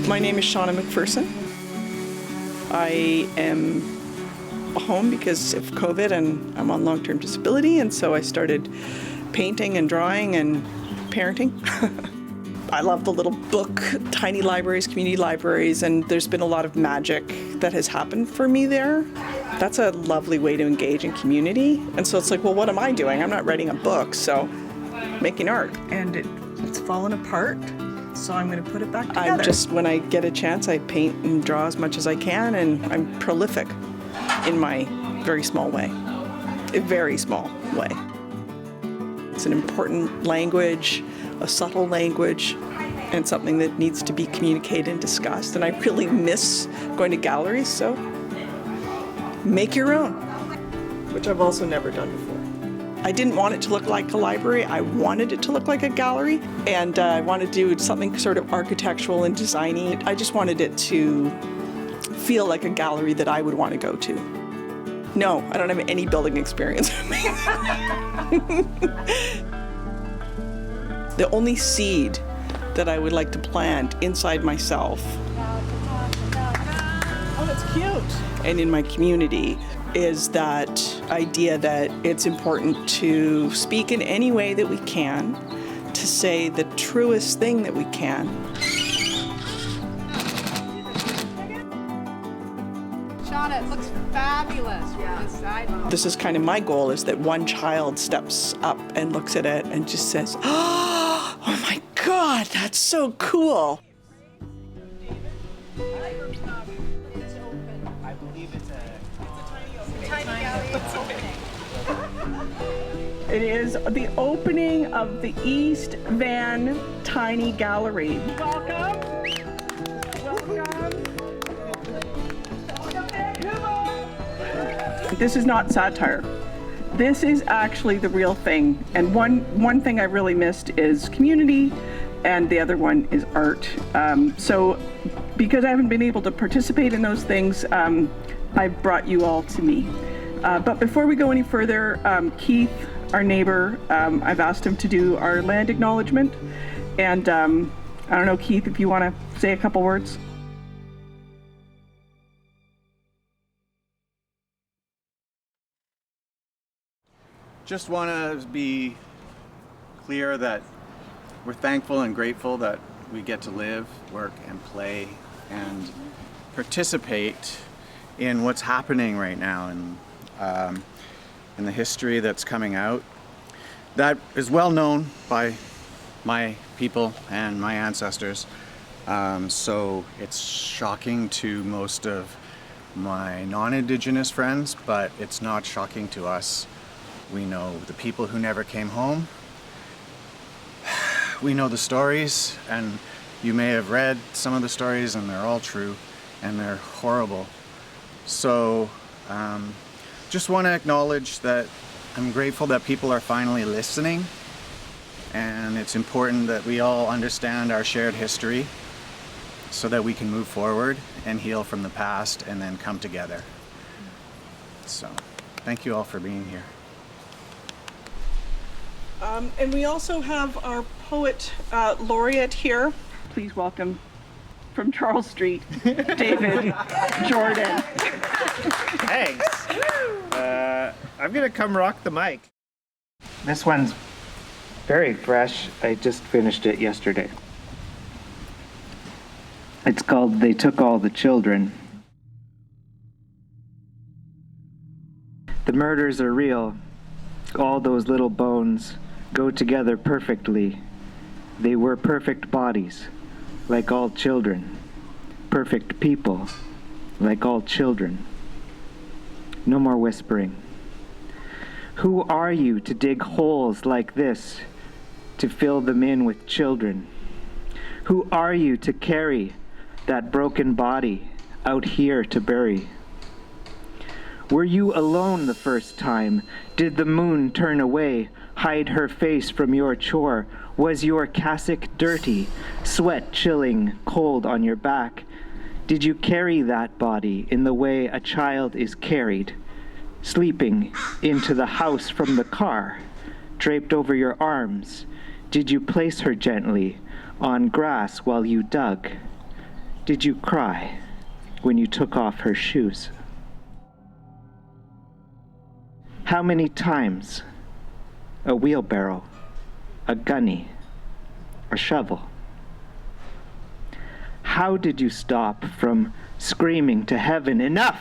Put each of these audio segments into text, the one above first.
My name is Shauna McPherson. I am home because of COVID and I'm on long-term disability, and so I started painting and drawing and parenting. I love the little book, tiny libraries, community libraries, and there's been a lot of magic that has happened for me there. That's a lovely way to engage in community. And so it's like, well, what am I doing? I'm not writing a book, so making art. And it's fallen apart, so I'm going to put it back together. When I get a chance, I paint and draw as much as I can, and I'm prolific in my very small way. A very small way. It's an important language, a subtle language, and something that needs to be communicated and discussed. And I really miss going to galleries, so make your own, which I've also never done before. I didn't want it to look like a library. I wanted it to look like a gallery, and I wanted to do something sort of architectural and designy. I just wanted it to feel like a gallery that I would want to go to. No, I don't have any building experience. The only seed that I would like to plant inside myself, oh, that's cute, and in my community, is that idea that it's important to speak in any way that we can, to say the truest thing that we can. Shauna, it looks fabulous from the side. This is kind of my goal, is that one child steps up and looks at it and just says, oh my God, that's so cool. I believe it's a Tiny gallery. It's opening. It is the opening of the EastVanTinyGallery. Welcome. This is not satire. This is actually the real thing. And one thing I really missed is community, and the other one is art. So because I haven't been able to participate in those things, I've brought you all to me. But before we go any further, Keith, our neighbor, I've asked him to do our land acknowledgement. And I don't know, Keith, if you want to say a couple words. Just want to be clear that we're thankful and grateful that we get to live, work, and play and participate in what's happening right now and in the history that's coming out. That is well known by my people and my ancestors. So it's shocking to most of my non-Indigenous friends, but it's not shocking to us. We know the people who never came home. We know the stories, and you may have read some of the stories, and they're all true, and they're horrible. So just want to acknowledge that I'm grateful that people are finally listening, and it's important that we all understand our shared history so that we can move forward and heal from the past and then come together. So thank you all for being here. And we also have our poet laureate here. Please welcome from Charles Street, David Jordan. Thanks. I'm gonna come rock the mic. This one's very fresh. I just finished it yesterday. It's called They Took All the Children. The murders are real. All those little bones go together perfectly. They were perfect bodies, like all children. Perfect people, like all children. No more whispering. Who are you to dig holes like this, to fill them in with children? Who are you to carry that broken body out here to bury? Were you alone the first time? Did the moon turn away, hide her face from your chore? Was your cassock dirty, sweat chilling, cold on your back? Did you carry that body in the way a child is carried, sleeping into the house from the car, draped over your arms? Did you place her gently on grass while you dug? did you cry when you took off her shoes? How many times a wheelbarrow, a gunny, a shovel? How did you stop from screaming to heaven, enough?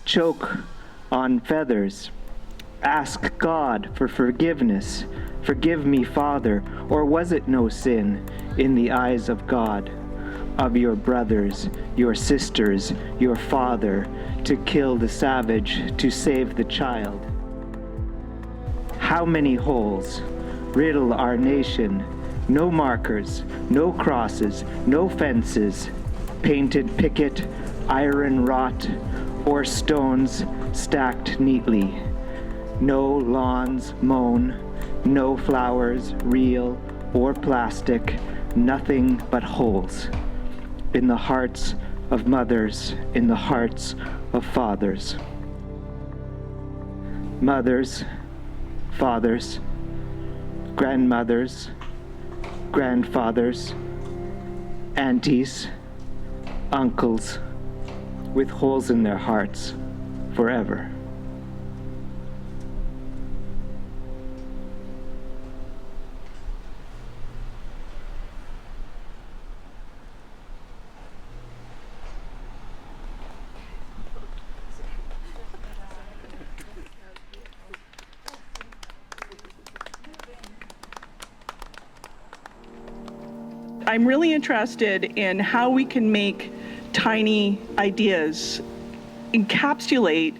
Choke on feathers, ask God for forgiveness. Forgive me, Father, or was it no sin in the eyes of God, of your brothers, your sisters, your father, to kill the savage, to save the child? How many holes riddle our nation? No markers, no crosses, no fences, painted picket, iron wrought, or stones stacked neatly. No lawns mown, no flowers, real or plastic, nothing but holes in the hearts of mothers, in the hearts of fathers. Mothers, fathers, grandmothers, grandfathers, aunties, uncles, with holes in their hearts forever. I'm really interested in how we can make tiny ideas encapsulate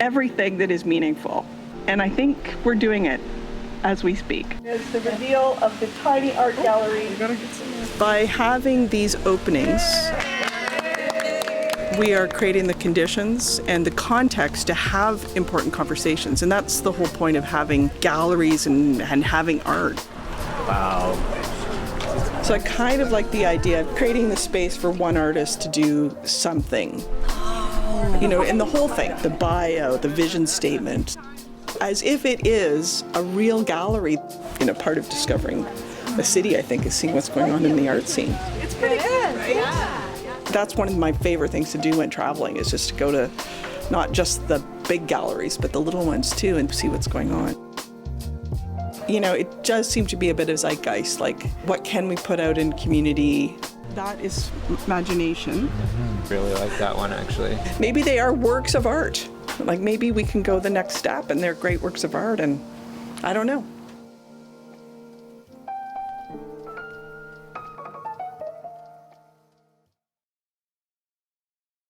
everything that is meaningful. And I think we're doing it as we speak. It's the reveal of the Tiny Art Gallery. By having these openings, we are creating the conditions and the context to have important conversations. And that's the whole point of having galleries and having art. Wow. So I kind of like the idea of creating the space for one artist to do something. You know, and the whole thing, the bio, the vision statement, as if it is a real gallery. You know, part of discovering a city, I think, is seeing what's going on in the art scene. It's pretty good, right? Yeah. That's one of my favorite things to do when traveling, is just to go to not just the big galleries, but the little ones too, and see what's going on. You know, it does seem to be a bit of zeitgeist, like what can we put out in community? That is imagination. Really like that one, actually. Maybe they are works of art. Like maybe we can go the next step and they're great works of art, and I don't know.